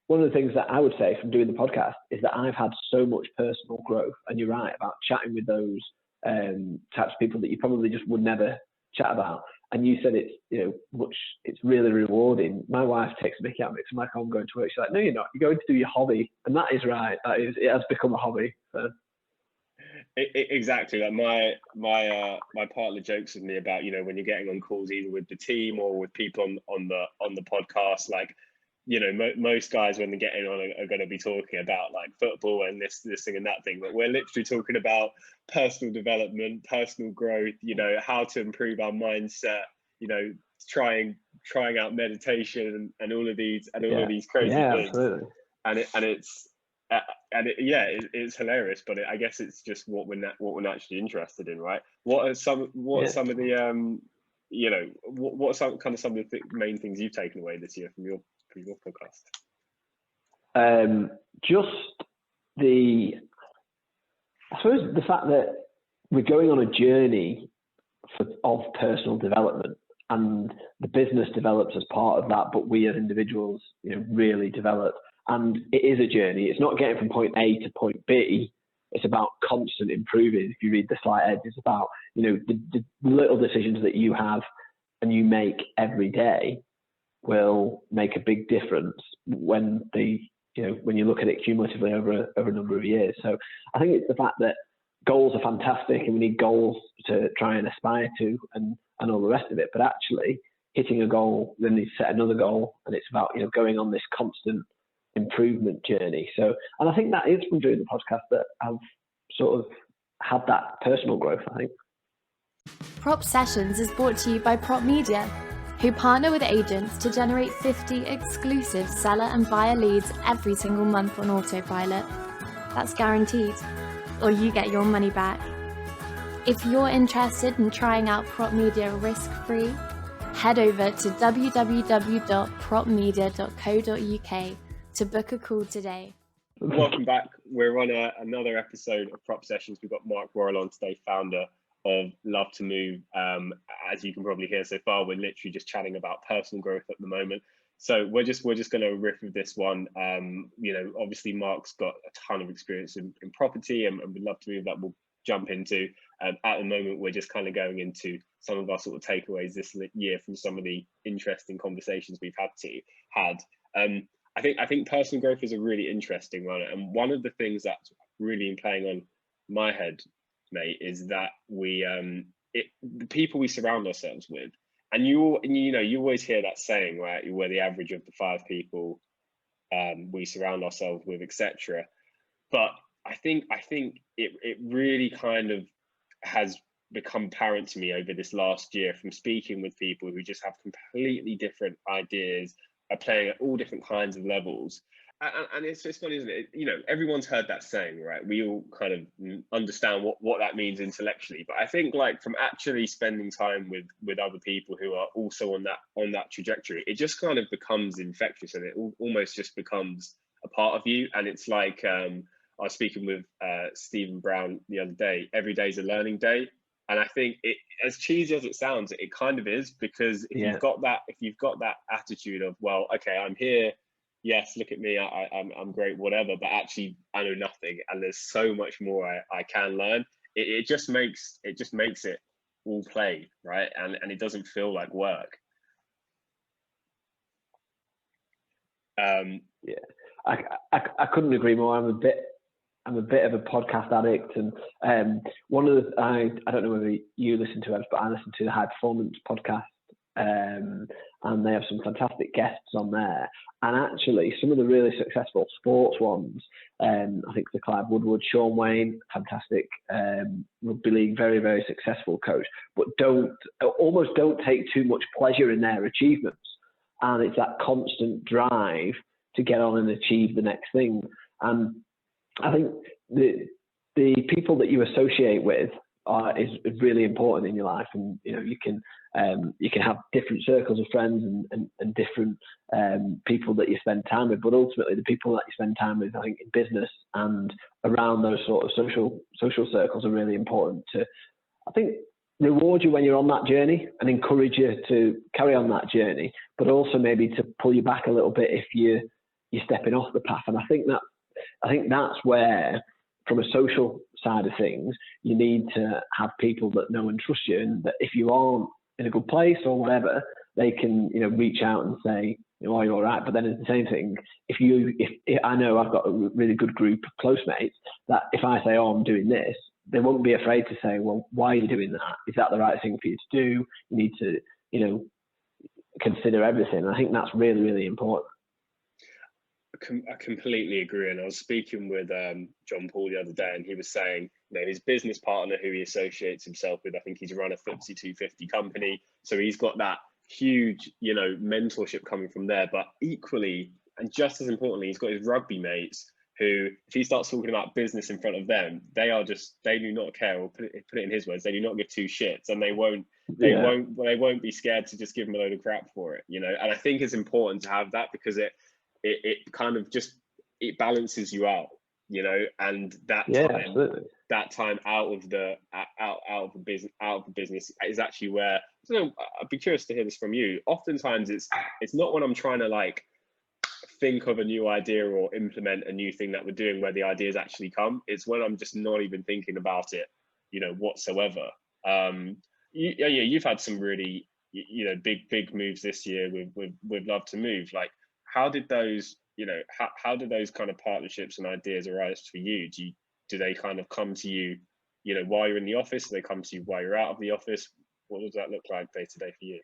one of the things that I would say from doing the podcast is that I've had so much personal growth, and you're right about chatting with those types of people that you probably just would never chat about. And you said it's really rewarding. My wife takes a mickey out of me because I'm like, oh, I'm going to work. She's like, no, you're not. You're going to do your hobby, and that is right. It has become a hobby. So. Exactly. Like my partner jokes with me about, when you're getting on calls either with the team or with people on the podcast, like, most guys when they're getting on are going to be talking about like football and this thing and that thing, but we're literally talking about personal development, personal growth, how to improve our mindset, trying out meditation and all of these crazy things. Absolutely. It's hilarious, but I guess it's just what we're naturally interested in, right? What are some of the what are some of the main things you've taken away this year from your podcast? I suppose the fact that we're going on a journey of personal development, and the business develops as part of that, but we as individuals, really develop. And it is a journey. It's not getting from point A to point B. It's about constant improving. If you read The Slight Edge, it's about, the little decisions that you have and you make every day will make a big difference when you look at it cumulatively over a number of years. So I think it's the fact that goals are fantastic and we need goals to try and aspire to and all the rest of it. But actually hitting a goal, then you set another goal, and it's about, going on this constant improvement journey. So, and I think that is from doing the podcast that I've sort of had that personal growth, I think. Prop Sessions is brought to you by Prop Media, who partner with agents to generate 50 exclusive seller and buyer leads every single month on autopilot. That's guaranteed, or you get your money back. If you're interested in trying out Prop Media risk-free, head over to www.propmedia.co.uk to book a call today. Welcome back. We're on another episode of Prop Sessions. We've got Mark Worral on today, founder of Love to Move. As you can probably hear so far, we're literally just chatting about personal growth at the moment. So we're just going to riff with this one. Obviously Mark's got a ton of experience in property, and with Love to Move that we'll jump into. At the moment, we're just kind of going into some of our sort of takeaways this year from some of the interesting conversations we've had. I think personal growth is a really interesting one, and one of the things that's really playing on my head, mate, is that the people we surround ourselves with, and you always hear that saying, right? We're the average of the 5 people we surround ourselves with, etc. But I think it really kind of has become apparent to me over this last year from speaking with people who just have completely different ideas, are playing at all different kinds of levels. And it's funny, isn't it? Everyone's heard that saying, right? We all kind of understand what that means intellectually. But I think like from actually spending time with other people who are also on that trajectory, it just kind of becomes infectious, and it almost just becomes a part of you. And it's like, I was speaking with Stephen Brown the other day. Every day's a learning day. And I think it, as cheesy as it sounds, it kind of is, because if you've got that attitude of, well, okay, I'm here, yes, look at me, I'm great, whatever, but actually I know nothing, and there's so much more I can learn. It just makes it all play, right? And it doesn't feel like work. I couldn't agree more. I'm a bit of a podcast addict, and one of the I don't know whether you listen to it, but I listen to the High Performance podcast, and they have some fantastic guests on there. And actually, some of the really successful sports ones, I think the Clive Woodward, Sean Wayne, fantastic rugby league, very, very successful coach, but almost don't take too much pleasure in their achievements. And it's that constant drive to get on and achieve the next thing. And I think the people that you associate with is really important in your life, and you can have different circles of friends and different people that you spend time with, but ultimately the people that you spend time with, I think, in business and around those sort of social circles are really important to, I think, reward you when you're on that journey and encourage you to carry on that journey, but also maybe to pull you back a little bit if you're stepping off the path. And I think that's where, from a social side of things, you need to have people that know and trust you, and that if you aren't in a good place or whatever, they can, reach out and say, are you all right? But then it's the same thing. If I know I've got a really good group of close mates, that if I say, I'm doing this, they won't be afraid to say, well, why are you doing that? Is that the right thing for you to do? You need to, consider everything. And I think that's really, really important. I completely agree. And I was speaking with John Paul the other day, and he was saying, his business partner who he associates himself with, I think he's run a FTSE 250 company. So he's got that huge, mentorship coming from there. But equally, and just as importantly, he's got his rugby mates who, if he starts talking about business in front of them, they do not care, or put it in his words, they do not give two shits, and they won't be scared to just give him a load of crap for it, And I think it's important to have that, because it kind of just, it balances you out, and that time out of the business is actually where, I'd be curious to hear this from you. Oftentimes it's not when I'm trying to like think of a new idea or implement a new thing that we're doing where the ideas actually come. It's when I'm just not even thinking about it, whatsoever. You've had some really, big moves this year with Love to Move. Like, how did those, how did those kind of partnerships and ideas arise for you? Do they kind of come to you, while you're in the office? Do they come to you while you're out of the office? What does that look like day to day for you?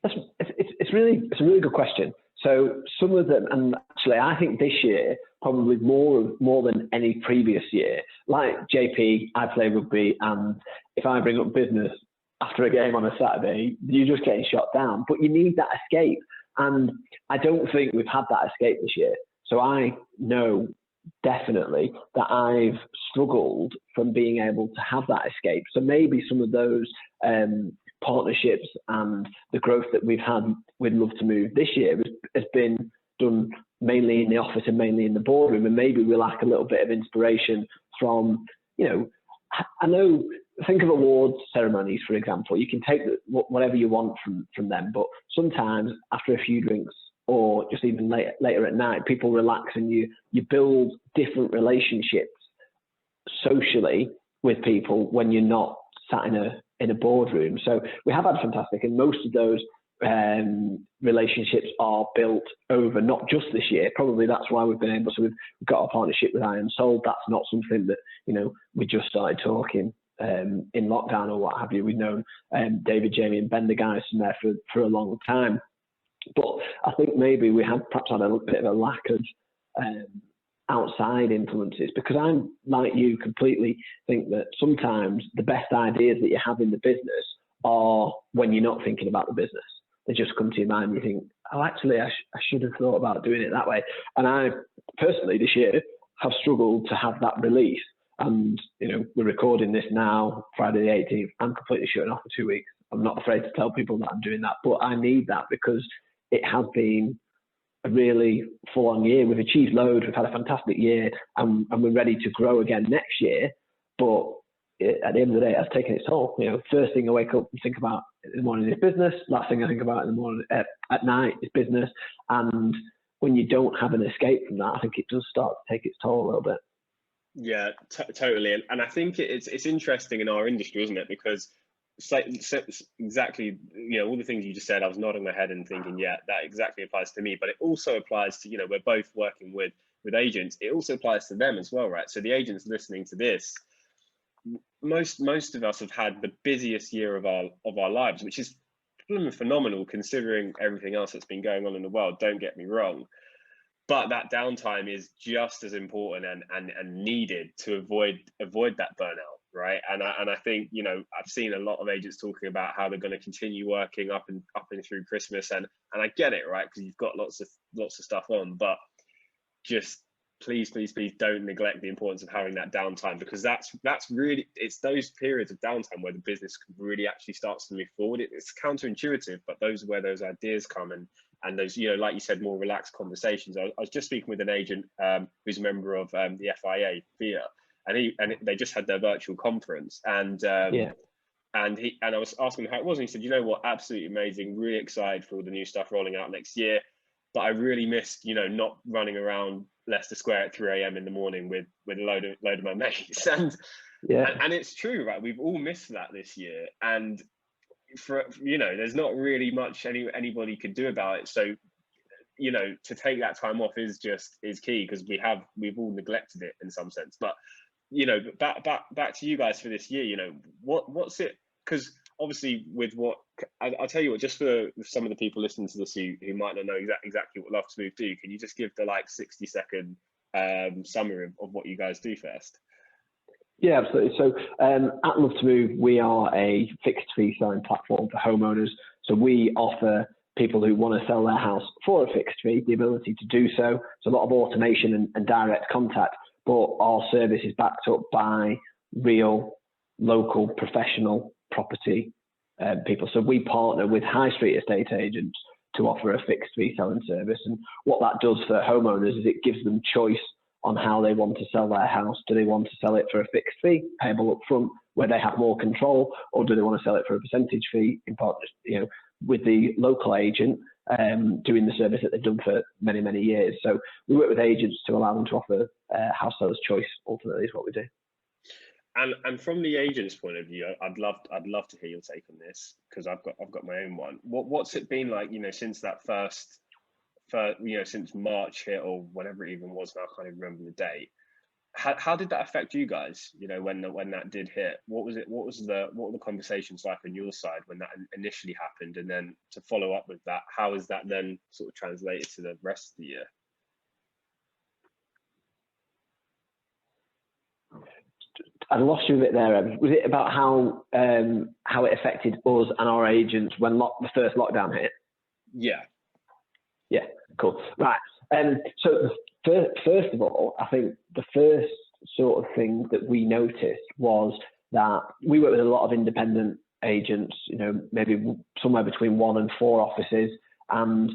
It's a really good question. So some of them, and actually I think this year probably more than any previous year. Like JP, I play rugby, and if I bring up business after a game on a Saturday, you're just getting shot down. But you need that escape, and I don't think we've had that escape this year. So I know definitely that I've struggled from being able to have that escape. So maybe some of those partnerships and the growth that we've had with Love to Move this year has been done mainly in the office and mainly in the boardroom, and maybe we lack a little bit of inspiration from, I know, think of awards ceremonies, for example. You can take whatever you want from them, but sometimes after a few drinks or just even later at night, people relax, and you build different relationships socially with people when you're not sat in a boardroom. So we have had fantastic, and most of those relationships are built over not just this year. Probably that's why we've been able. So we've got a partnership with Iron Soul. That's not something that we just started talking in lockdown or what have you. We've known David, Jamie, and Ben, the guys from there for a long time. But I think maybe we have perhaps had a little bit of a lack of outside influences, because I'm like you, completely think that sometimes the best ideas that you have in the business are when you're not thinking about the business. They just come to your mind and you think, oh, actually, I should have thought about doing it that way. And I personally this year have struggled to have that release. And, we're recording this now, Friday the 18th. I'm completely shutting off for 2 weeks. I'm not afraid to tell people that I'm doing that, but I need that, because it has been a really full-on year. We've achieved loads. We've had a fantastic year, and we're ready to grow again next year. But at the end of the day, it's taken its toll. First thing I wake up and think about in the morning is business. Last thing I think about in the morning at night is business. And when you don't have an escape from that, I think it does start to take its toll a little bit. Yeah, totally. And I think it's interesting in our industry, isn't it? Because exactly, all the things you just said, I was nodding my head and thinking, yeah, that exactly applies to me. But it also applies to, we're both working with agents. It also applies to them as well, right? So the agents listening to this, most of us have had the busiest year of our lives, which is phenomenal considering everything else that's been going on in the world. Don't get me wrong. But that downtime is just as important and needed to avoid that burnout, right? And I think I've seen a lot of agents talking about how they're going to continue working up and through Christmas, and I get it, right? Because you've got lots of stuff on, but just please don't neglect the importance of having that downtime, because that's really, it's those periods of downtime where the business really actually starts to move forward. It's counterintuitive, but those are where those ideas come, and those, like you said, more relaxed conversations. I was just speaking with an agent who's a member of the FIA, VIA, and they just had their virtual conference, and I was asking him how it was, and he said, absolutely amazing, really excited for all the new stuff rolling out next year. but I really missed, you know, not running around Leicester Square at 3 a.m. in the morning with a load of my mates. And it's true, right? We've all missed that this year. And for, you know, there's not really much anybody could do about it. So, you know, to take that time off is key, because we've all neglected it in some sense. But, you know, back to you guys for this year, you know, what's it? Because obviously with what, I'll tell you what, just for some of the people listening to this who might not know exactly what Love to Move do, can you just give the like 60-second summary of what you guys do first? Yeah, absolutely. So at Love to Move, we are a fixed fee selling platform for homeowners. So we offer people who want to sell their house for a fixed fee the ability to do so. So a lot of automation and direct contact, but our service is backed up by real, local, professional property people. So we partner with high street estate agents to offer a fixed fee selling service. And what that does for homeowners is it gives them choice on how they want to sell their house. Do they want to sell it for a fixed fee, payable up front, where they have more control, or do they want to sell it for a percentage fee in partnership, you know, with the local agent doing the service that they've done for many, many years? So we work with agents to allow them to offer house sellers choice. Ultimately, is what we do. And from the agent's point of view, I'd love to hear your take on this, because I've got my own one. What's it been like, you know, since that first, you know, since March hit, or whatever it even was now, I can't even remember the date. How did that affect you guys? You know, when that did hit, what were the conversations like on your side when that initially happened, and then to follow up with that, how is that then sort of translated to the rest of the year? I lost you a bit there, Evan. Was it about how it affected us and our agents when the first lockdown hit? Yeah. Yeah, cool. Right. So first of all, I think the first sort of thing that we noticed was that we work with a lot of independent agents, you know, maybe somewhere between 1 and 4 offices. And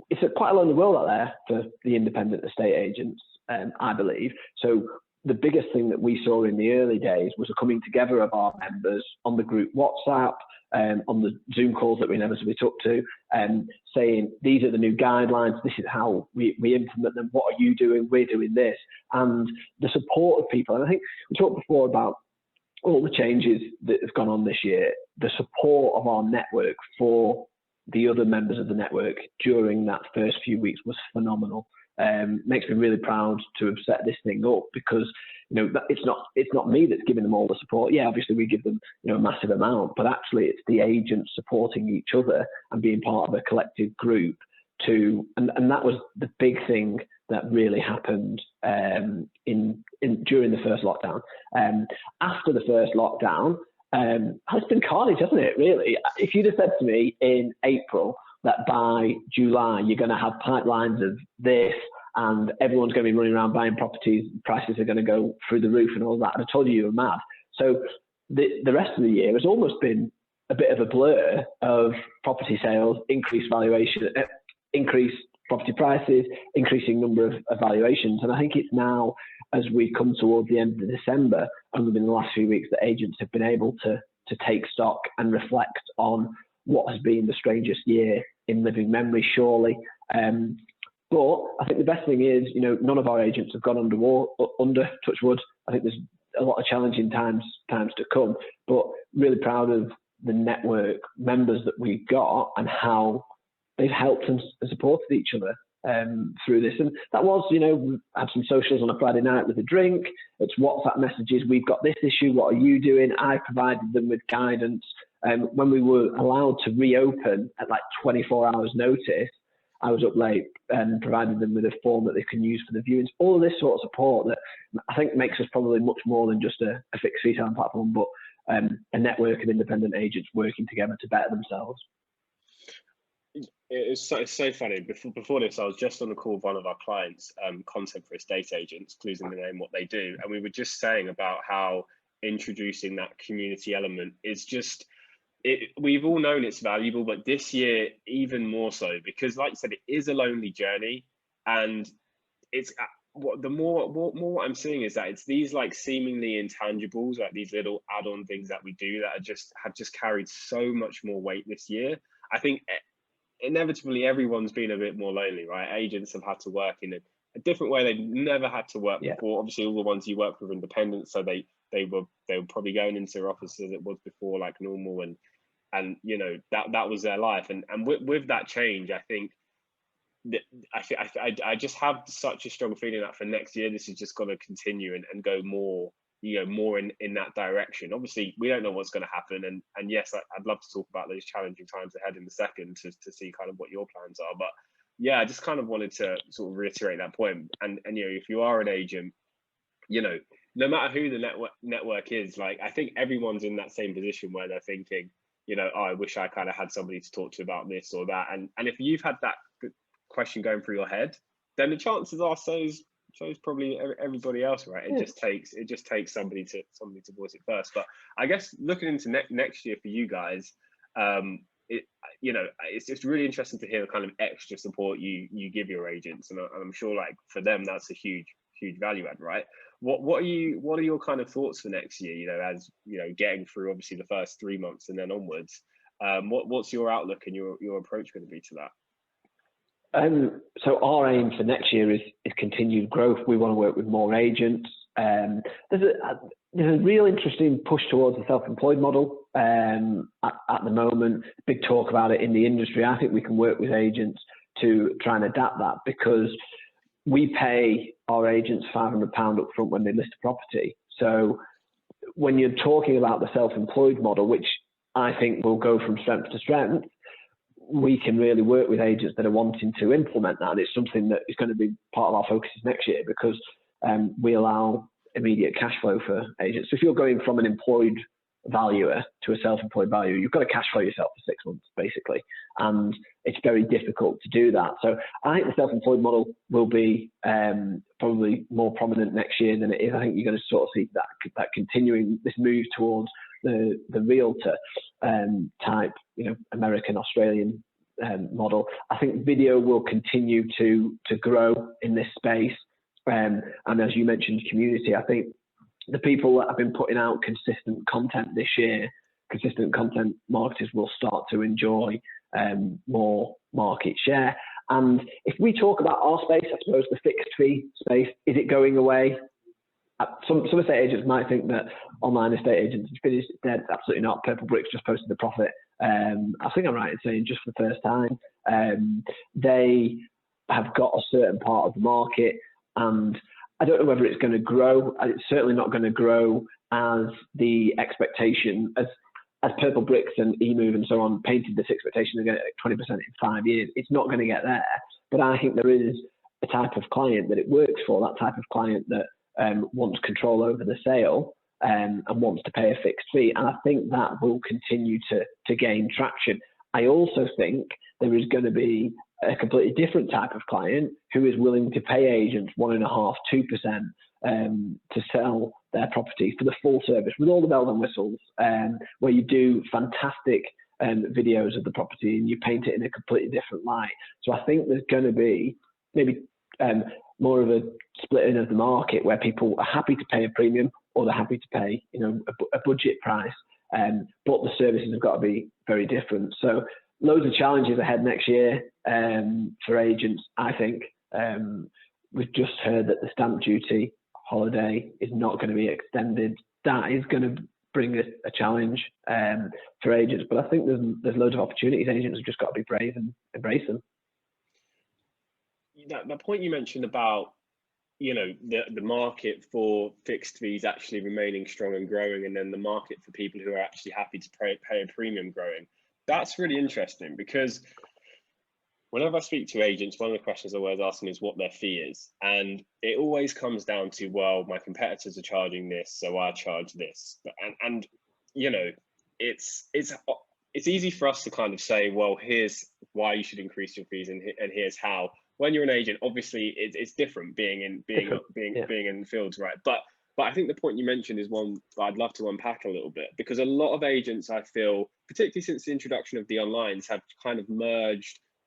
it's quite a lot in the world out there for the independent estate agents, I believe. So the biggest thing that we saw in the early days was a coming together of our members on the group WhatsApp, on the Zoom calls that we inevitably took to, saying, these are the new guidelines, this is how we implement them, what are you doing, we're doing this. And the support of people, and I think we talked before about all the changes that have gone on this year, the support of our network for the other members of the network during that first few weeks was phenomenal. Makes me really proud to have set this thing up, because, you know, it's not me that's giving them all the support. Yeah, obviously we give them, you know, a massive amount, but actually it's the agents supporting each other and being part of a collective group and that was the big thing that really happened during the first lockdown. After the first lockdown, it's been carnage, hasn't it, really? If you'd have said to me in April that by July you're going to have pipelines of this and everyone's going to be running around buying properties, prices are going to go through the roof and all that, I'd have told you were mad. So the rest of the year has almost been a bit of a blur of property sales, increased valuation, increased property prices, increasing number of valuations. And I think it's now, as we come towards the end of December, and within the last few weeks, that agents have been able to take stock and reflect on what has been the strangest year in living memory, surely. But I think the best thing is, you know, none of our agents have gone under touch wood. I think there's a lot of challenging times to come, but really proud of the network members that we've got and how they've helped and supported each other through this. And that was, you know, we had some socials on a Friday night with a drink. It's WhatsApp messages. We've got this issue. What are you doing? I provided them with guidance. When we were allowed to reopen at like 24 hours notice, I was up late and provided them with a form that they can use for the viewings. All of this sort of support that I think makes us probably much more than just a fixed fee selling platform, but a network of independent agents working together to better themselves. It's so funny. Before this, I was just on the call with one of our clients, content for estate agents, clues in the name, what they do. And we were just saying about how introducing that community element is just, we've all known it's valuable, but this year even more so, because like you said, it is a lonely journey. And it's the more what I'm seeing is that it's these like seemingly intangibles, like these little add-on things that we do that have just carried so much more weight this year. I think inevitably everyone's been a bit more lonely, right? Agents have had to work in a different way they've never had to work before. Obviously, all the ones you work with are independent, so they were probably going into their office as it was before, like normal, and you know, that was their life. And with that change, I think that I just have such a strong feeling that for next year, this is just going to continue and go more, you know, more in that direction. Obviously, we don't know what's going to happen, and yes, I'd love to talk about those challenging times ahead in a second to see kind of what your plans are. But yeah, I just kind of wanted to sort of reiterate that point. And you know, if you are an agent, you know, no matter who the network is, like, I think everyone's in that same position where they're thinking, you know, oh, I wish I kind of had somebody to talk to about this or that. And if you've had that question going through your head, then the chances are so's probably everybody else, right? It just takes somebody to voice it first. But I guess looking into next year for you guys, you know, it's really interesting to hear the kind of extra support you give your agents, and I'm sure, like, for them that's a huge value add, right? What are your kind of thoughts for next year? You know, as you know, getting through obviously the first 3 months and then onwards, what's your outlook and your approach going to be to that? So our aim for next year is continued growth. We want to work with more agents. There's a real interesting push towards the self-employed model at the moment. Big talk about it in the industry. I think we can work with agents to try and adapt that, because we pay our agents £500 up front when they list a property. So when you're talking about the self-employed model, which I think will go from strength to strength, we can really work with agents that are wanting to implement that. And it's something that is going to be part of our focuses next year, because we allow immediate cash flow for agents. So if you're going from an employed valuer to a self-employed valuer, you've got to cash flow yourself for 6 months, basically. And it's very difficult to do that. So I think the self-employed model will be probably more prominent next year than it is. I think you're going to sort of see that continuing, this move towards the realtor type, you know, American, Australian model. I think video will continue to grow in this space. And as you mentioned, community, I think the people that have been putting out consistent content this year, consistent content marketers will start to enjoy more market share. And if we talk about our space, I suppose the fixed fee space, is it going away? Some estate agents might think that online estate agents have finished, it's dead. It's absolutely not. Purple Bricks just posted the profit. I think I'm right in saying just for the first time. They have got a certain part of the market, and I don't know whether it's going to grow. It's certainly not going to grow as the expectation, as Purple Bricks and eMove and so on painted this expectation to get 20% in 5 years. It's not going to get there. But I think there is a type of client that it works for, that type of client that wants control over the sale and wants to pay a fixed fee. And I think that will continue to gain traction. I also think there is going to be a completely different type of client who is willing to pay agents 1.5%, 2% to sell their property for the full service with all the bells and whistles, where you do fantastic videos of the property and you paint it in a completely different light. So I think there's going to be maybe more of a splitting of the market where people are happy to pay a premium or they're happy to pay, you know, a budget price, but the services have got to be very different. So loads of challenges ahead next year for agents, I think. We've just heard that the stamp duty holiday is not going to be extended. That is going to bring a challenge for agents, but I think there's loads of opportunities. Agents have just got to be brave and embrace them. The point you mentioned about, you know, the market for fixed fees actually remaining strong and growing, and then the market for people who are actually happy to pay a premium growing, that's really interesting, because whenever I speak to agents, one of the questions I'm always asking is what their fee is. And it always comes down to, well, my competitors are charging this, so I charge this. And you know, it's easy for us to kind of say, well, here's why you should increase your fees, and here's how. When you're an agent, obviously it's different being in the fields, right? But I think the point you mentioned is one that I'd love to unpack a little bit, because a lot of agents, I feel, particularly since the introduction of the onlines, have kind of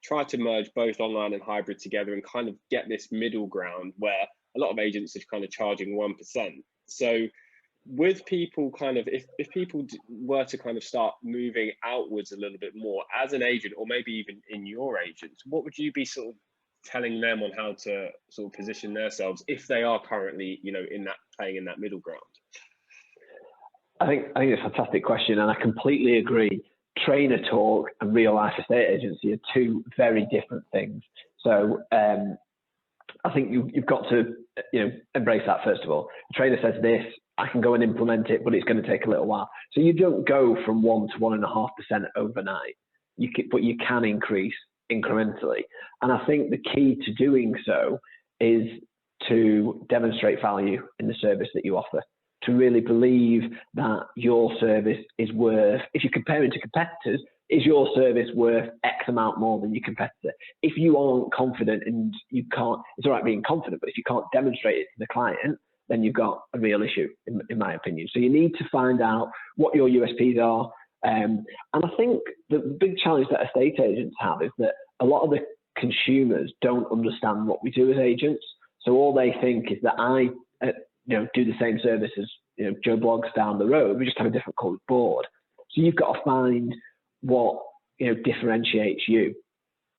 tried to merge both online and hybrid together and kind of get this middle ground where a lot of agents are kind of charging 1%. So with people kind of, if people were to kind of start moving outwards a little bit more as an agent, or maybe even in your agents, what would you be sort of telling them on how to sort of position themselves if they are currently, you know, playing in that middle ground? I think it's a fantastic question, and I completely agree. Trainer talk and real life estate agency are two very different things. So I think you've got to, you know, embrace that first of all. The trainer says this, I can go and implement it, but it's going to take a little while. So you don't go from 1 to 1.5% overnight. But you can increase incrementally. And I think the key to doing so is to demonstrate value in the service that you offer, to really believe that your service is worth, if you're comparing to competitors, is your service worth X amount more than your competitor? If you aren't confident and you can't, it's all right being confident, but if you can't demonstrate it to the client, then you've got a real issue, in my opinion. So you need to find out what your USPs are. And I think the big challenge that estate agents have is that a lot of the consumers don't understand what we do as agents. So all they think is that I, do the same service as, Joe Bloggs down the road. We just have a different coloured board. So you've got to find what, differentiates you.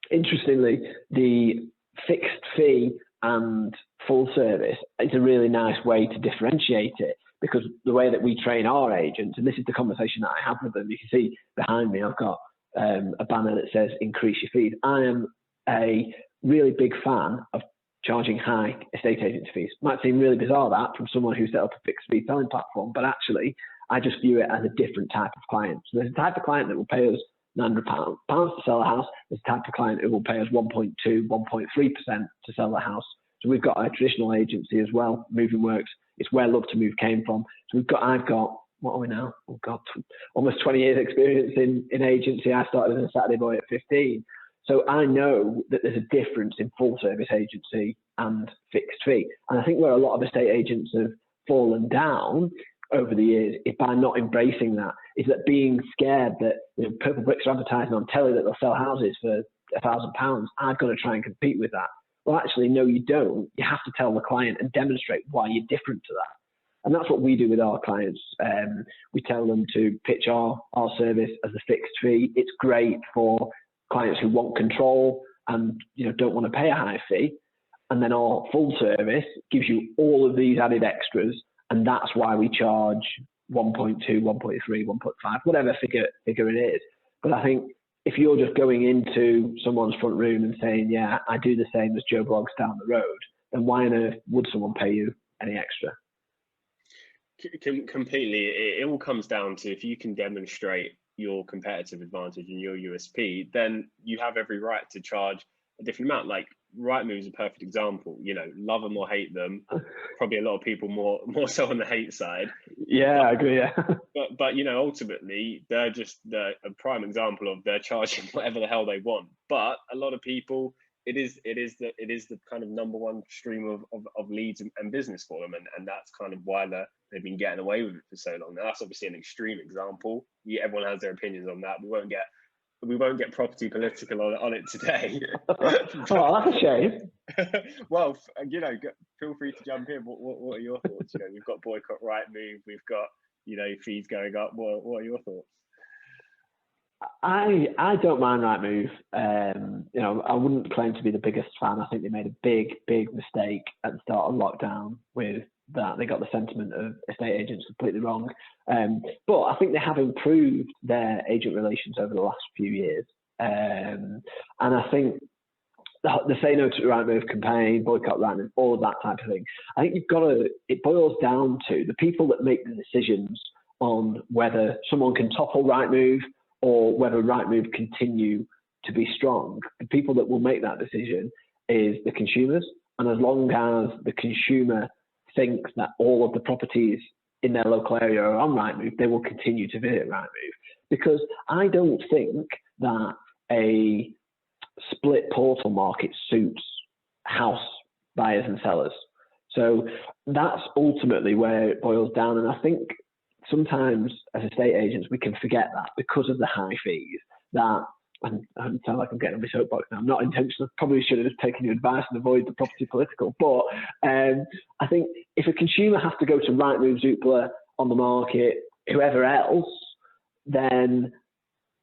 Interestingly, the fixed fee and full service is a really nice way to differentiate it, because the way that we train our agents, and this is the conversation that I have with them, you can see behind me, I've got a banner that says increase your fees. I am a really big fan of charging high estate agency fees. Might seem really bizarre that from someone who set up a fixed fee selling platform, but actually I just view it as a different type of client. So there's a type of client that will pay us £900 to sell a house. There's a type of client who will pay us 1.2, 1.3% to sell the house. So we've got a traditional agency as well, Moving Works. It's where Love to Move came from. So I've got, what are we now? Oh God, almost 20 years experience in agency. I started as a Saturday boy at 15. So I know that there's a difference in full service agency and fixed fee. And I think where a lot of estate agents have fallen down over the years is by not embracing that, is that being scared that Purple Bricks are advertising on telly that they'll sell houses for £1,000. I've got to try and compete with that. Well, actually, no, you don't. You have to tell the client and demonstrate why you're different to that. And that's what we do with our clients. We tell them to pitch our service as a fixed fee. It's great for clients who want control and don't want to pay a high fee. And then our full service gives you all of these added extras. And that's why we charge 1.2, 1.3, 1.5, whatever figure it is. But I think if you're just going into someone's front room and saying, yeah, I do the same as Joe Bloggs down the road, then why on earth would someone pay you any extra? Completely. It all comes down to, if you can demonstrate your competitive advantage and your USP, then you have every right to charge a different amount. Like Rightmove is a perfect example. Love them or hate them. Probably a lot of people more so on the hate side. Yeah, I agree. Yeah. But ultimately they're just a prime example of they're charging whatever the hell they want. But a lot of people, it is the kind of number one stream of leads and business for them, and that's kind of why they've been getting away with it for so long. Now that's obviously an extreme example. Everyone has their opinions on that. We won't get property political on it today. Oh, that's a shame. Well, feel free to jump in. What are your thoughts? We've got boycott Rightmove, we've got fees going up. What are your thoughts? I don't mind Rightmove. I wouldn't claim to be the biggest fan. I think they made a big mistake at the start of lockdown with that. They got the sentiment of estate agents completely wrong. But I think they have improved their agent relations over the last few years. And I think the Say No to Rightmove campaign, boycott Rightmove, all of that type of thing. I think it boils down to the people that make the decisions on whether someone can topple Rightmove or whether Rightmove continue to be strong. The people that will make that decision is the consumers. And as long as the consumer thinks that all of the properties in their local area are on Rightmove, they will continue to visit Rightmove. Because I don't think that a split portal market suits house buyers and sellers. So that's ultimately where it boils down. And I think sometimes as estate agents, we can forget that because of the high fees that, and I sound like I'm getting on my soapbox now. I'm not intentional. Probably should have just taken your advice and avoid the property political. But I think if a consumer has to go to Rightmove, Zoopla on the market, whoever else, then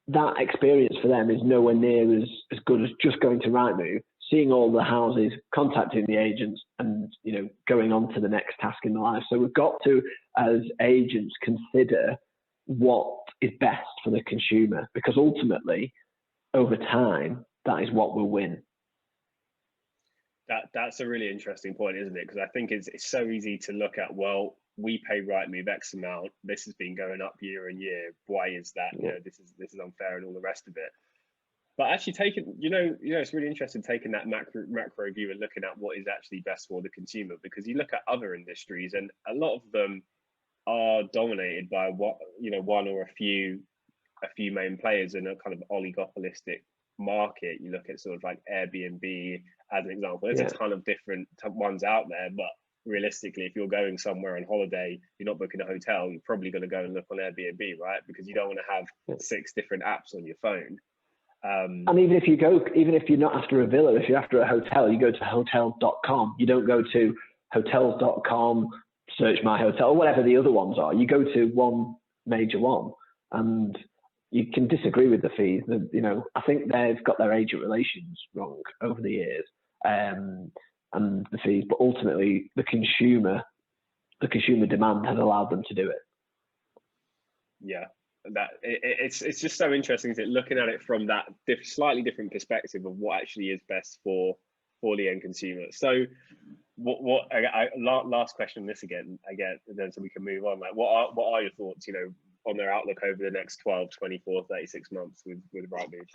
that experience for them is nowhere near as good as just going to Rightmove, seeing all the houses, contacting the agents, and going on to the next task in their life. So we've got to, as agents, consider what is best for the consumer, because ultimately, over time, that is what will win. That's a really interesting point, isn't it? Because I think it's so easy to look at, well, we pay Rightmove X amount. This has been going up year on year. Why is that? Yeah. This is unfair and all the rest of it. But actually taking, it's really interesting taking that macro view and looking at what is actually best for the consumer, because you look at other industries and a lot of them are dominated by one or a few main players in a kind of oligopolistic market. You look at sort of like Airbnb as an example. There's a ton of different ones out there, but realistically, if you're going somewhere on holiday, you're not booking a hotel, you're probably going to go and look on Airbnb, right? Because you don't want to have 6 different apps on your phone. And even if you're not after a villa, if you're after a hotel, you go to hotels.com. You don't go to hotels.com, search my hotel, or whatever the other ones are. You go to one major one, and you can disagree with the fees. I think they've got their agent relations wrong over the years, and the fees. But ultimately, the consumer demand has allowed them to do it. Yeah, it's just so interesting, isn't it? Looking at it from that slightly different perspective of what actually is best for the end consumer. So, last question on this again, then so we can move on. Like, what are your thoughts, on their outlook over the next 12, 24, 36 months with Rightmove?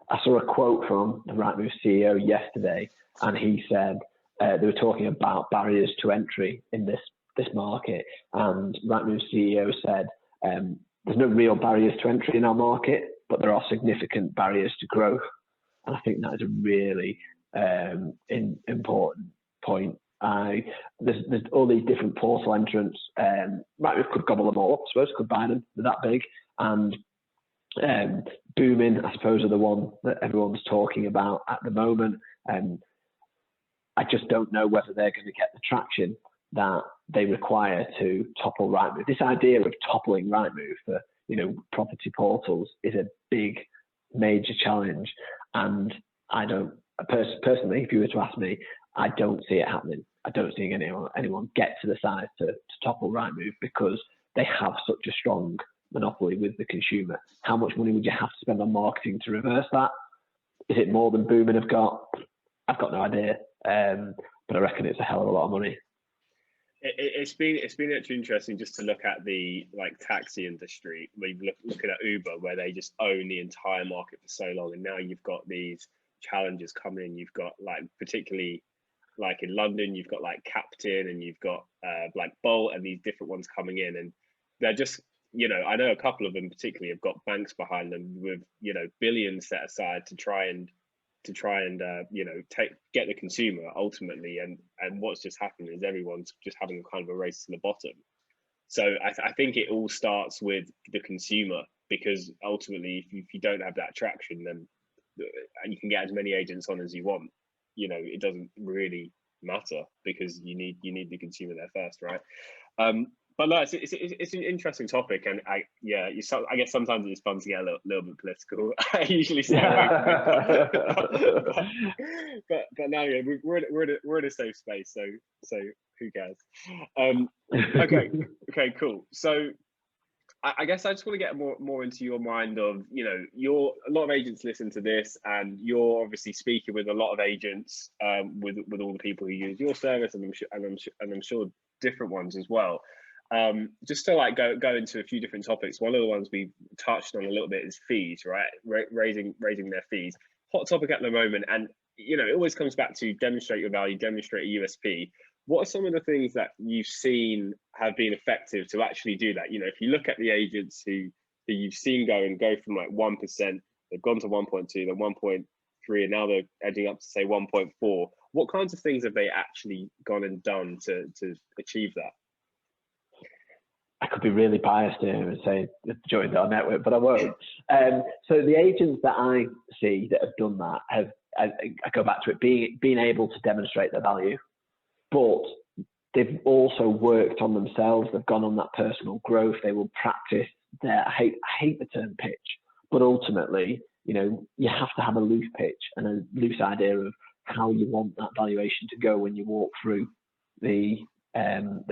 I saw a quote from the Rightmove CEO yesterday, and he said they were talking about barriers to entry in this market, and Rightmove CEO said there's no real barriers to entry in our market, but there are significant barriers to growth. And I think that is a really important point. There's all these different portal entrants. Rightmove could gobble them all up, I suppose, could buy them. They're that big. And Booming, I suppose, are the one that everyone's talking about at the moment. I just don't know whether they're going to get the traction that they require to topple Rightmove. This idea of toppling Rightmove for property portals is a big, major challenge, and I don't personally, if you were to ask me, I don't see it happening. I don't see anyone get to the size to topple Rightmove, because they have such a strong monopoly with the consumer. How much money would you have to spend on marketing to reverse that? Is it more than Booming have got? I've got no idea, but I reckon it's a hell of a lot of money. It's been actually interesting just to look at the taxi industry. We've looking at Uber, where they just own the entire market for so long, and now you've got these challenges coming in. You've got particularly in London, you've got Captain, and you've got Bolt, and these different ones coming in, and they're just I know a couple of them particularly have got banks behind them with billions set aside to try and get the consumer ultimately, and what's just happened is everyone's just having a kind of a race to the bottom. So I think it all starts with the consumer, because ultimately if you don't have that traction, then you can get as many agents on as you want, it doesn't really matter, because you need the consumer there first, right? But no, it's an interesting topic, and I guess sometimes it's fun to get a little bit political. I usually stay away from it, but now we're in a safe space, so who cares? Okay, cool. So I guess I just want to get more into your mind of a lot of agents listen to this, and you're obviously speaking with a lot of agents, with all the people who use your service, and I'm sure different ones as well. Just to go into a few different topics. One of the ones we touched on a little bit is fees, right? Raising their fees. Hot topic at the moment, and it always comes back to demonstrate your value, demonstrate a USP. What are some of the things that you've seen have been effective to actually do that? If you look at the agents who you've seen go from 1%, they've gone to 1.2, then 1.3, and now they're edging up to say 1.4. What kinds of things have they actually gone and done to achieve that? I could be really biased here and say join our network, but I won't. So the agents that I see that have done that I go back to it being able to demonstrate their value, but they've also worked on themselves. They've gone on that personal growth. They will practice their, I hate the term pitch, but ultimately, you have to have a loose pitch and a loose idea of how you want that valuation to go when you walk through the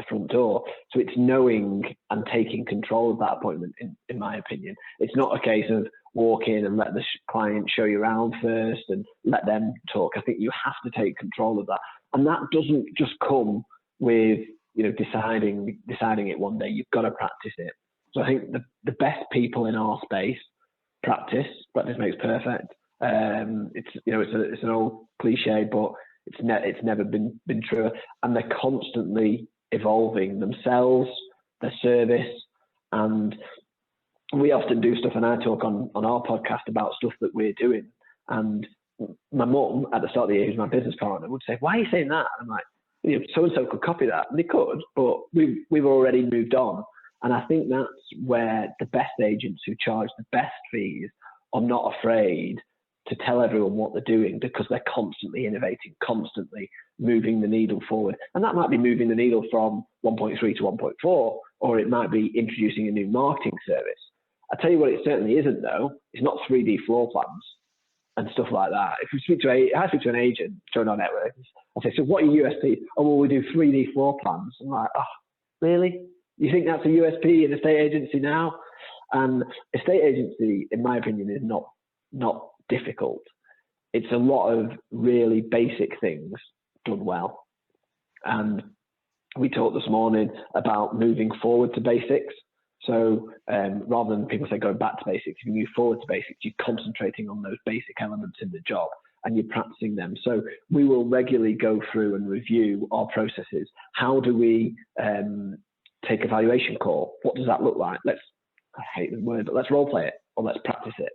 front door. So it's knowing and taking control of that appointment, in my opinion. It's not a case of walk in and let the client show you around first and let them talk. I think you have to take control of that. And that doesn't just come with, deciding it one day. You've got to practice it. So I think the best people in our space practice makes perfect. It's an old cliche, but it's never been truer. And they're constantly evolving themselves, their service, and we often do stuff, and I talk on our podcast about stuff that we're doing. And my mum, at the start of the year, who's my business partner, would say, "Why are you saying that?" And I'm like, so-and-so could copy that. And they could, but we've already moved on. And I think that's where the best agents who charge the best fees are not afraid to tell everyone what they're doing, because they're constantly innovating, constantly moving the needle forward. And that might be moving the needle from 1.3 to 1.4, or it might be introducing a new marketing service. I tell you what, it certainly isn't though. It's not 3D floor plans and stuff like that. If I speak to an agent showing our network, I say, "So what are your USP?" "Oh, well, we do 3D floor plans." I'm like, "Oh, really? You think that's a USP in a estate agency now?" And estate agency, in my opinion, is not difficult. It's a lot of really basic things done well. And we talked this morning about moving forward to basics. So rather than people say going back to basics, if you move forward to basics, you're concentrating on those basic elements in the job and you're practicing them. So we will regularly go through and review our processes. How do we take a valuation call? What does that look like? I hate the word, but let's role play it, or let's practice it.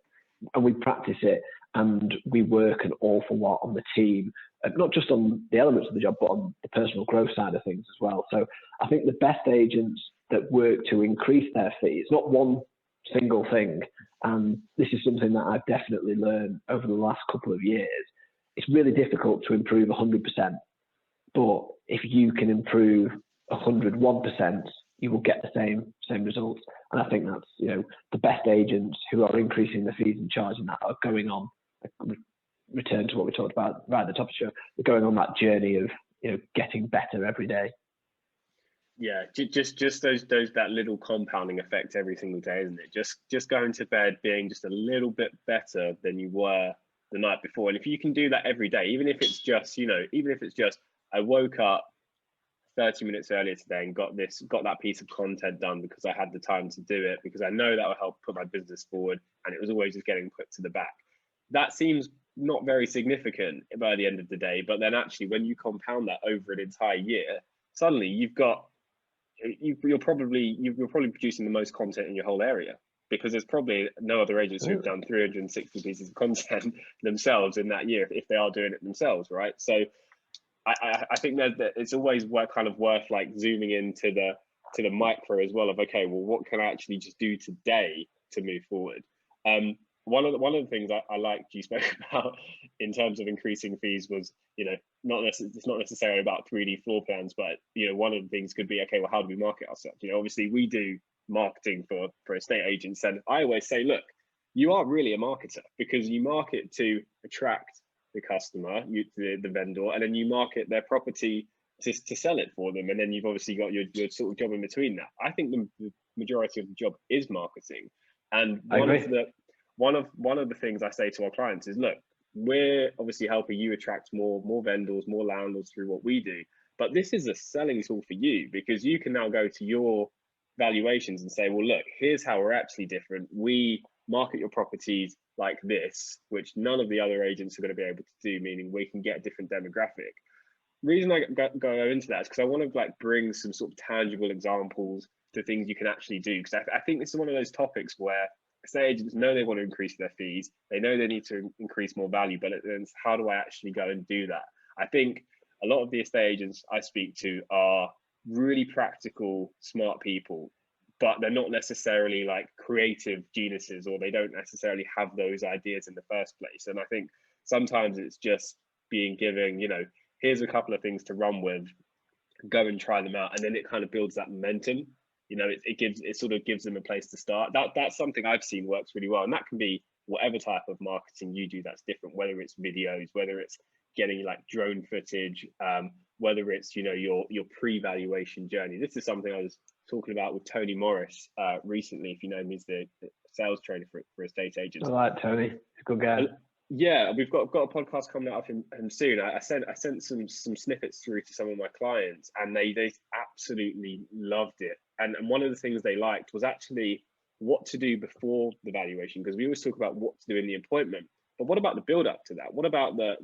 And we practice it, and we work an awful lot on the team, not just on the elements of the job, but on the personal growth side of things as well. So I think the best agents that work to increase their fees, not one single thing, and this is something that I've definitely learned over the last couple of years. It's really difficult to improve 100%, but if you can improve 101%, you will get the same results. And I think that's, the best agents who are increasing the fees and charging that are going on, return to what we talked about right at the top of the show, they're going on that journey of, getting better every day. Yeah, just that little compounding effect every single day, isn't it? Just going to bed being just a little bit better than you were the night before. And if you can do that every day, even if it's just, I woke up 30 minutes earlier today and got that piece of content done because I had the time to do it, because I know that will help put my business forward, and it was always just getting put to the back. That seems not very significant by the end of the day, but then actually when you compound that over an entire year, suddenly you're probably producing the most content in your whole area, because there's probably no other agents who've done 360 pieces of content themselves in that year if they are doing it themselves, right? So I think that it's always worth like zooming into the micro as well of, okay, well, what can I actually just do today to move forward? One of the things I liked you spoke about in terms of increasing fees was, it's not necessarily about 3D floor plans, but one of the things could be, okay, well, how do we market ourselves? Obviously we do marketing for estate agents, and I always say, look, you are really a marketer, because you market to attract the customer, the vendor, and then you market their property to sell it for them, and then you've obviously got your sort of job in between that. I think the majority of the job is marketing, and one of the things I say to our clients is, look, we're obviously helping you attract more vendors, more landlords through what we do, but this is a selling tool for you, because you can now go to your valuations and say, well, look, here's how we're actually different. We market your properties like this, which none of the other agents are going to be able to do, meaning we can get a different demographic. The reason I go into that is because I want to bring some sort of tangible examples to things you can actually do, because I think this is one of those topics where estate agents know they want to increase their fees, they know they need to increase more value, but it's how do I actually go and do that? I think a lot of the estate agents I speak to are really practical, smart people, but they're not necessarily like creative geniuses, or they don't necessarily have those ideas in the first place. And I think sometimes it's just being given, here's a couple of things to run with, go and try them out, and then it kind of builds that momentum. You know, it sort of gives them a place to start. That's something I've seen works really well, and that can be whatever type of marketing you do. That's different, whether it's videos, whether it's getting like drone footage, whether it's, you know, your pre-valuation journey. This is something I was talking about with Tony Morris recently. If you know him, he's the sales trainer for estate agents. I like Tony. He's a good guy. Yeah, we've got a podcast coming out of him soon. I sent some snippets through to some of my clients, and they absolutely loved it. And one of the things they liked was actually what to do before the valuation, because we always talk about what to do in the appointment, but what about the build up to that? What about the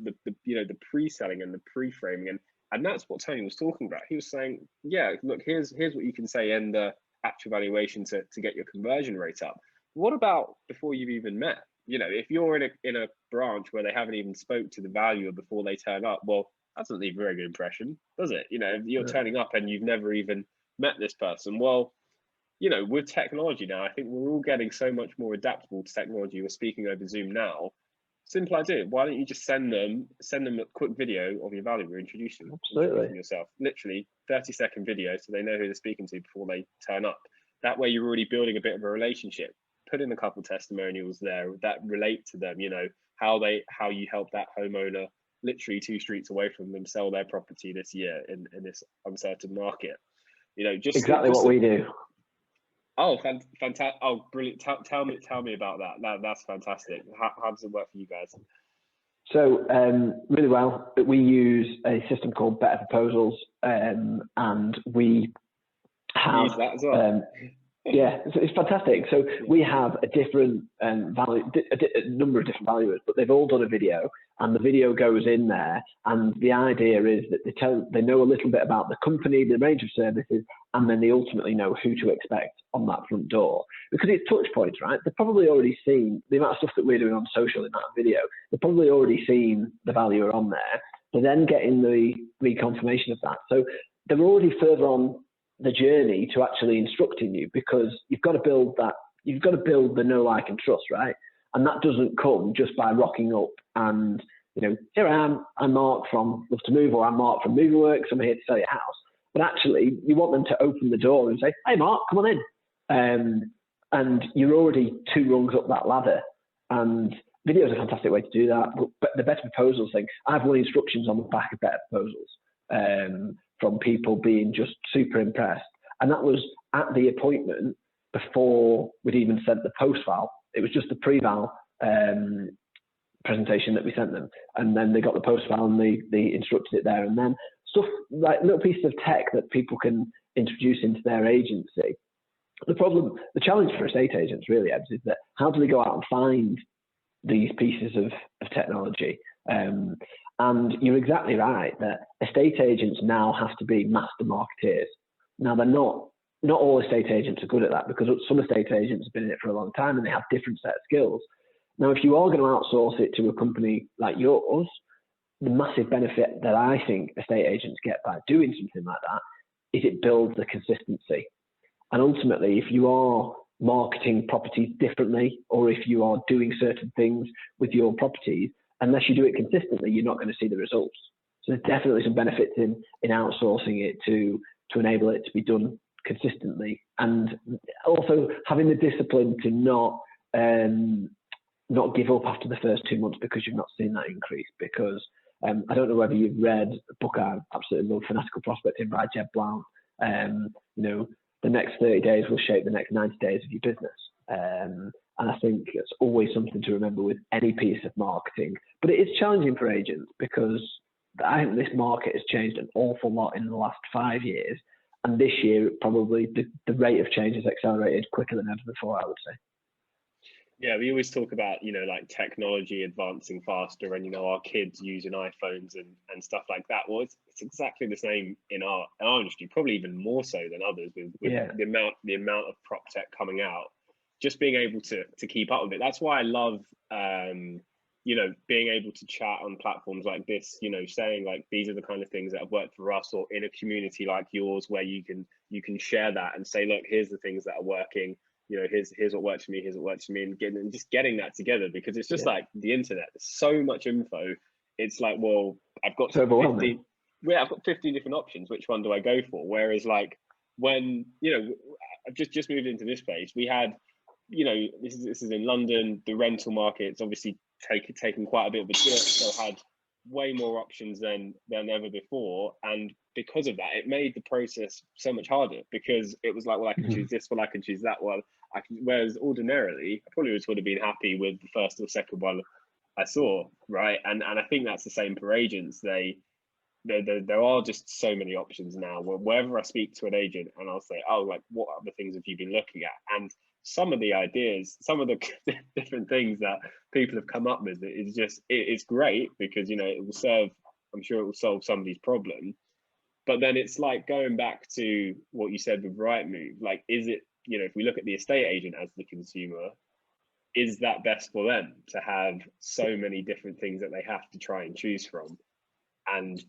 you know, the pre-selling and the pre-framing? And that's what Tony was talking about. He was saying, yeah, look, here's what you can say in the actual valuation to get your conversion rate up. What about before you've even met? You know, if you're in a branch where they haven't even spoke to the valuer before they turn up, well, that doesn't leave a very good impression, does it? You know, if you're turning up and you've never even met this person, well, you know, with technology now, I think we're all getting so much more adaptable to technology. We're speaking over Zoom now. Simple idea. Why don't you just send them a quick video of your valuer introducing yourself? Literally 30-second video, so they know who they're speaking to before they turn up. That way, you're already building a bit of a relationship. Put in a couple of testimonials there that relate to them. You know, how you help that homeowner literally 2 streets away from them sell their property this year in this uncertain market. You know, just exactly what we do. Oh, fantastic! Oh, brilliant! Tell me about that. That's fantastic. How does it work for you guys? So really well. We use a system called Better Proposals, and we have use that as well. Yeah, it's fantastic. So we have a different a number of different valuers, but they've all done a video, and the video goes in there. And the idea is that they know a little bit about the company, the range of services, and then they ultimately know who to expect on that front door. Because it's touch points, right? They've probably already seen the amount of stuff that we're doing on social in that video. They've probably already seen the valuer on there. They're then getting the reconfirmation of that. So they're already further on the journey to actually instructing you, because you've got to build the know, like, and trust, right? And that doesn't come just by rocking up and, you know, here I am, I'm Mark from Love to Move, or I'm Mark from Moving Works, I'm here to sell your house. But actually, you want them to open the door and say, hey, Mark, come on in. And you're already 2 rungs up that ladder. And video is a fantastic way to do that. But the Better Proposals thing, I've won instructions on the back of Better Proposals from people being just super impressed. And that was at the appointment before we'd even sent the post file. It was just the pre-val presentation that we sent them. And then they got the post file and they instructed it there. And then stuff like little pieces of tech that people can introduce into their agency. The challenge for estate agents really, Ebbs, is that how do they go out and find these pieces of technology? And you're exactly right that estate agents now have to be master marketeers. Now, they're not all estate agents are good at that, because some estate agents have been in it for a long time and they have different set of skills. Now, if you are going to outsource it to a company like yours, the massive benefit that I think estate agents get by doing something like that is it builds the consistency. And ultimately, if you are marketing properties differently, or if you are doing certain things with your properties, unless you do it consistently, you're not going to see the results. So there's definitely some benefits in outsourcing it to enable it to be done consistently, and also having the discipline to not give up after the first 2 months because you've not seen that increase. Because I don't know whether you've read a book I absolutely love, Fanatical Prospecting by Jeb Blount. You know, the next 30 days will shape the next 90 days of your business. And I think it's always something to remember with any piece of marketing. But it is challenging for agents, because I think this market has changed an awful lot in the last 5 years. And this year, probably the rate of change has accelerated quicker than ever before, I would say. Yeah, we always talk about, you know, like technology advancing faster, and, you know, our kids using iPhones and stuff like that. Well, it's exactly the same in our industry, probably even more so than others, with the amount of prop tech coming out. Just being able to keep up with it. That's why I love, you know, being able to chat on platforms like this, you know, saying like, these are the kind of things that have worked for us, or in a community like yours where you can share that and say, look, here's the things that are working. You know, here's what works for me, here's what works for me, and getting that together, because it's just like the internet. There's so much info. It's like, well, I've got 50. I've got 15 different options. Which one do I go for? Whereas like when, I've just moved into this place, we had, this is in London, the rental market's obviously taken quite a bit of a dip, so had way more options than ever before. And because of that, it made the process so much harder, because it was like, well, I can choose this one, I can choose that one. Whereas ordinarily, I probably would have been happy with the first or second one I saw, right? And I think that's the same for agents. There are just so many options now. Wherever I speak to an agent and I'll say, oh, like, what other things have you been looking at? And some of the ideas, some of the different things that people have come up with, it's great, because, it will serve, I'm sure it will solve somebody's problem. But then it's like going back to what you said with Rightmove, like, is it, if we look at the estate agent as the consumer, is that best for them to have so many different things that they have to try and choose from? And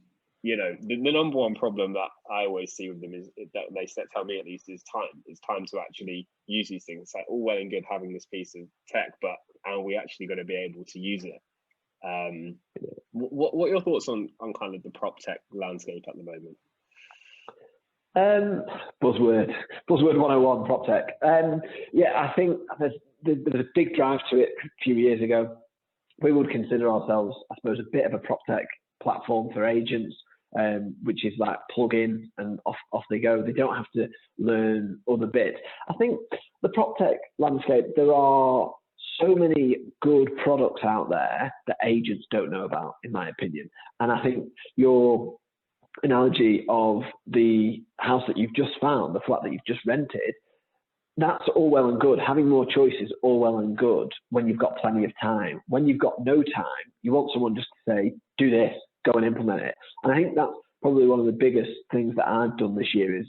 the number one problem that I always see with them is that they tell me, at least, is time to actually use these things. It's like, all well and good having this piece of tech, but are we actually going to be able to use it? What are your thoughts on kind of the prop tech landscape at the moment? Buzzword 101, prop tech. I think there's a big drive to it. A few years ago, we would consider ourselves, I suppose, a bit of a prop tech platform for agents, which is like plug in and off they go. They don't have to learn other bits. I think the prop tech landscape, there are so many good products out there that agents don't know about, in my opinion. And I think your analogy of the house that you've just found, the flat that you've just rented, that's all well and good. Having more choices, all well and good when you've got plenty of time. When you've got no time, you want someone just to say, do this, go and implement it. And I think that's probably one of the biggest things that I've done this year, is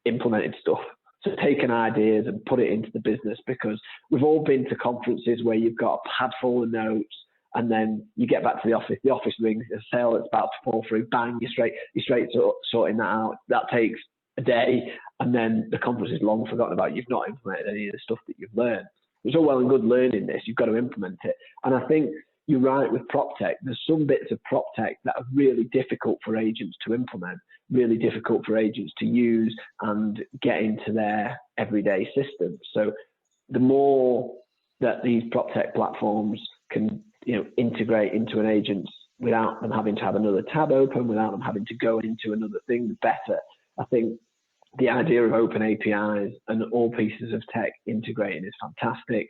implemented stuff. So taken ideas and put it into the business, because we've all been to conferences where you've got a pad full of notes, and then you get back to the office rings, a sale that's about to fall through, bang, you're straight sorting that out. That takes a day, and then the conference is long forgotten about. You've not implemented any of the stuff that you've learned. It's all well and good learning this, you've got to implement it. And I think you're right with prop tech. There's some bits of prop tech that are really difficult for agents to implement, really difficult for agents to use and get into their everyday system. So the more that these prop tech platforms can, integrate into an agent's without them having to have another tab open, without them having to go into another thing, the better. I think the idea of open APIs and all pieces of tech integrating is fantastic.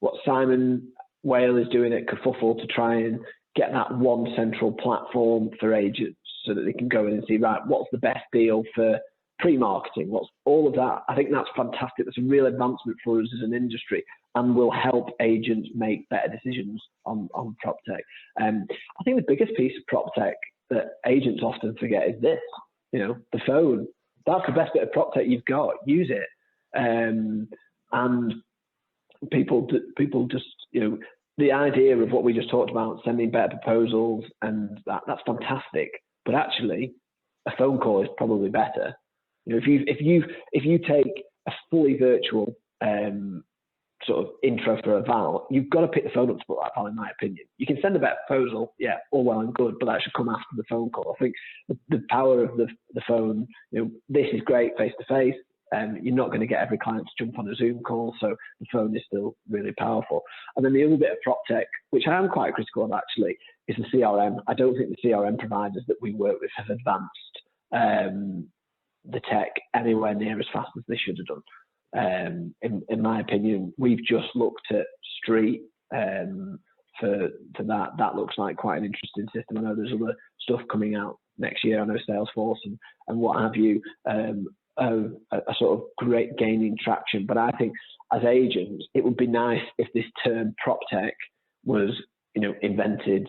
What Simon Worral is doing at Kerfuffle to try and get that one central platform for agents, so that they can go in and see, right, what's the best deal for pre-marketing, what's all of that. I think that's fantastic. That's a real advancement for us as an industry, and will help agents make better decisions on prop tech. I think the biggest piece of prop tech that agents often forget is this, the phone. That's the best bit of prop tech you've got. Use it. And people just, the idea of what we just talked about, sending better proposals, and that's fantastic. But actually, a phone call is probably better. If you take a fully virtual sort of intro for a val, you've got to pick the phone up to put that val, in my opinion. You can send a better proposal, yeah, all well and good, but that should come after the phone call. I think the power of the phone, this is great face to face. You're not going to get every client to jump on a Zoom call, so the phone is still really powerful. And then the other bit of prop tech, which I am quite critical of actually, is the CRM. I don't think the CRM providers that we work with have advanced the tech anywhere near as fast as they should have done. In my opinion, we've just looked at Street for that. That looks like quite an interesting system. I know there's other stuff coming out next year. I know Salesforce and what have you are sort of great gaining traction. But I think as agents, it would be nice if this term prop tech was, invented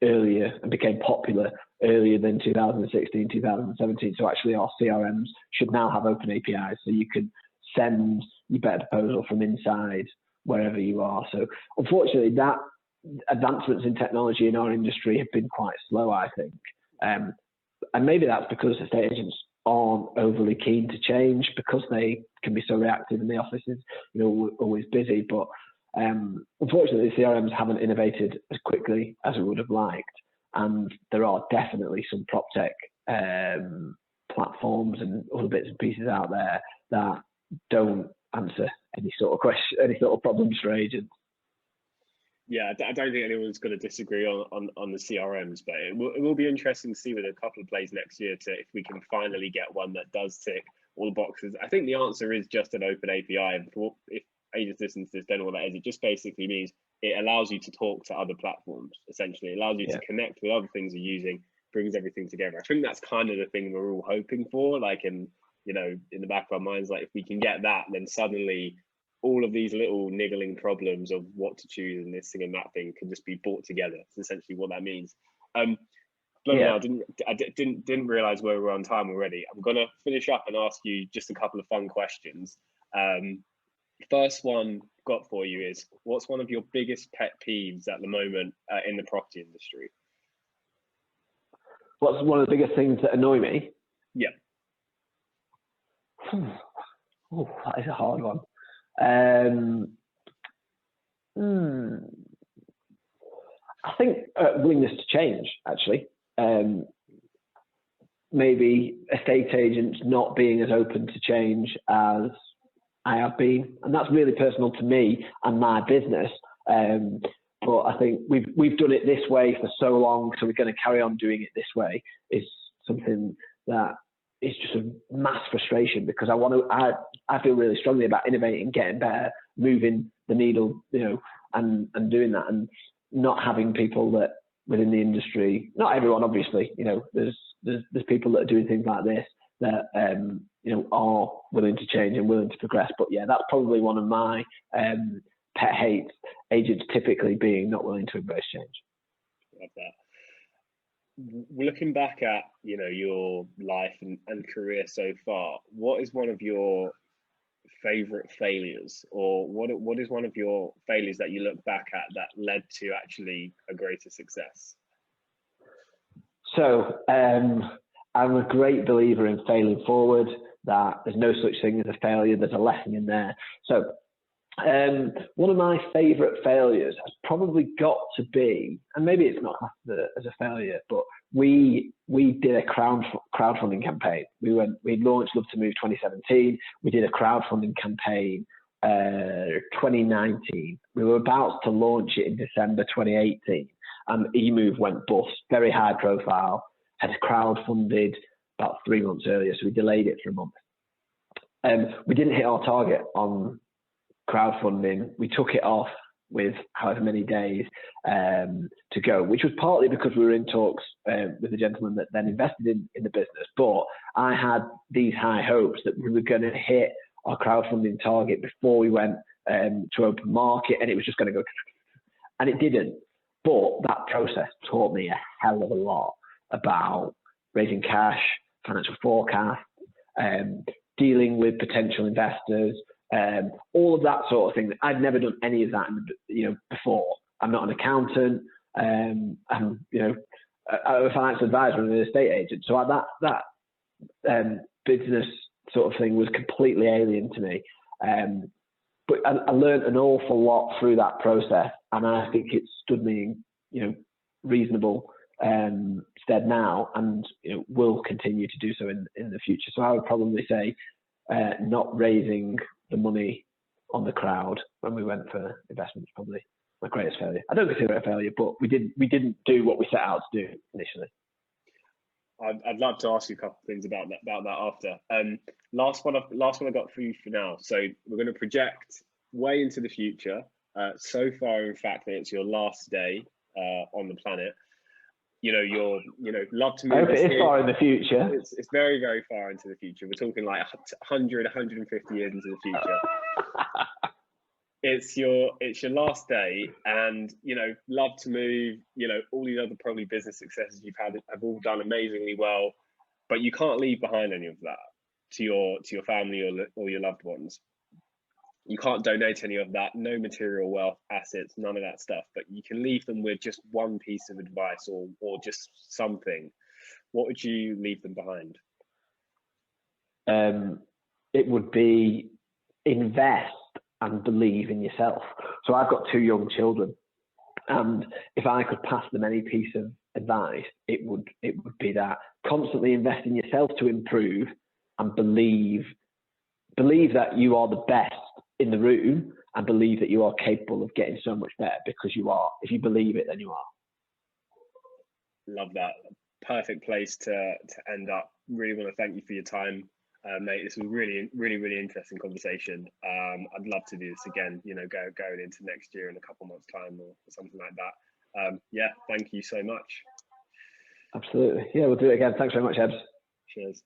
earlier and became popular earlier than 2016, 2017. So actually our CRMs should now have open APIs, so you can send your better proposal from inside wherever you are. So unfortunately, that advancements in technology in our industry have been quite slow, I think. And maybe that's because estate agents aren't overly keen to change, because they can be so reactive in the offices, always busy. But unfortunately, the CRMs haven't innovated as quickly as we would have liked. and there are definitely some prop tech platforms and other bits and pieces out there that don't answer any sort of question, any sort of problems for agents. Yeah, I don't think anyone's going to disagree on the CRMs, but it will be interesting to see with a couple of plays next year if we can finally get one that does tick all the boxes. I think the answer is just an open API. And if agents listen to this don't know what that is, it just basically means it allows you to talk to other platforms. Essentially, it allows you to connect with other things you're using, brings everything together. I think that's kind of the thing we're all hoping for. Like in the back of our minds, like if we can get that, then suddenly all of these little niggling problems of what to choose and this thing and that thing can just be brought together. It's essentially what that means. I didn't realize we were on time already. I'm gonna finish up and ask you just a couple of fun questions. First one got for you is, what's one of your biggest pet peeves at the moment in the property industry? What's one of the biggest things that annoy me? Yeah. Oh, that is a hard one. I think willingness to change, actually. Maybe estate agents not being as open to change as I have been, and that's really personal to me and my business. But I think we've done it this way for so long, so we're going to carry on doing it this way. Is something that is just a mass frustration, because I feel really strongly about innovating, getting better, moving the needle, and doing that, and not having people that within the industry, not everyone obviously, there's people that are doing things like this that are willing to change and willing to progress. But yeah, that's probably one of my pet hates, agents typically being not willing to embrace change. Love that. Looking back at your life and career so far, what is one of your favorite failures, or what is one of your failures that you look back at that led to actually a greater success? So I'm a great believer in failing forward, that there's no such thing as a failure, there's a lesson in there. So one of my favorite failures has probably got to be, and maybe it's not as a failure, but we did a crowdfunding campaign. We launched Love to Move 2017. We did a crowdfunding campaign 2019. We were about to launch it in December 2018, and eMove went bust. Very high profile. Had crowdfunded about 3 months earlier, so we delayed it for a month. We didn't hit our target on crowdfunding. We took it off with however many days to go, which was partly because we were in talks with the gentleman that then invested in the business. But I had these high hopes that we were going to hit our crowdfunding target before we went to open market, and it was just going to go, and it didn't. But that process taught me a hell of a lot about raising cash, financial forecast, dealing with potential investors, all of that sort of thing. I'd never done any of that, before. I'm not an accountant. I'm, a financial advisor and an estate agent. So that business sort of thing was completely alien to me. But I learned an awful lot through that process, and I think it stood me in, reasonable stead now, and will continue to do so in the future. So I would probably say not raising the money on the crowd when we went for investments probably my greatest failure. I don't consider it a failure, but we didn't do what we set out to do initially. I'd love to ask you a couple of things about that after. Last one I got for you for now. So we're going to project way into the future. So far, in fact, that it's your last day on the planet. You're Love to Move. I hope it is far in the future. It's very, very far into the future. We're talking like 100, 150 years into the future. It's your last day, and Love to Move, all these other probably business successes you've had have all done amazingly well, but you can't leave behind any of that to your family or your loved ones. You can't donate any of that, no material wealth, assets, none of that stuff, but you can leave them with just one piece of advice or just something. What would you leave them behind? It would be invest and believe in yourself. So I've got 2 young children, and if I could pass them any piece of advice, it would be that constantly invest in yourself to improve, and believe that you are the best in the room, and believe that you are capable of getting so much better, because you are. If you believe it, then you are. Love that. Perfect place to end up. Really want to thank you for your time, mate. This was really, really, really interesting conversation. I'd love to do this again, going into next year in a couple months' time or something like that. Yeah, thank you so much. Absolutely. Yeah, we'll do it again. Thanks very much, Ebs. Cheers.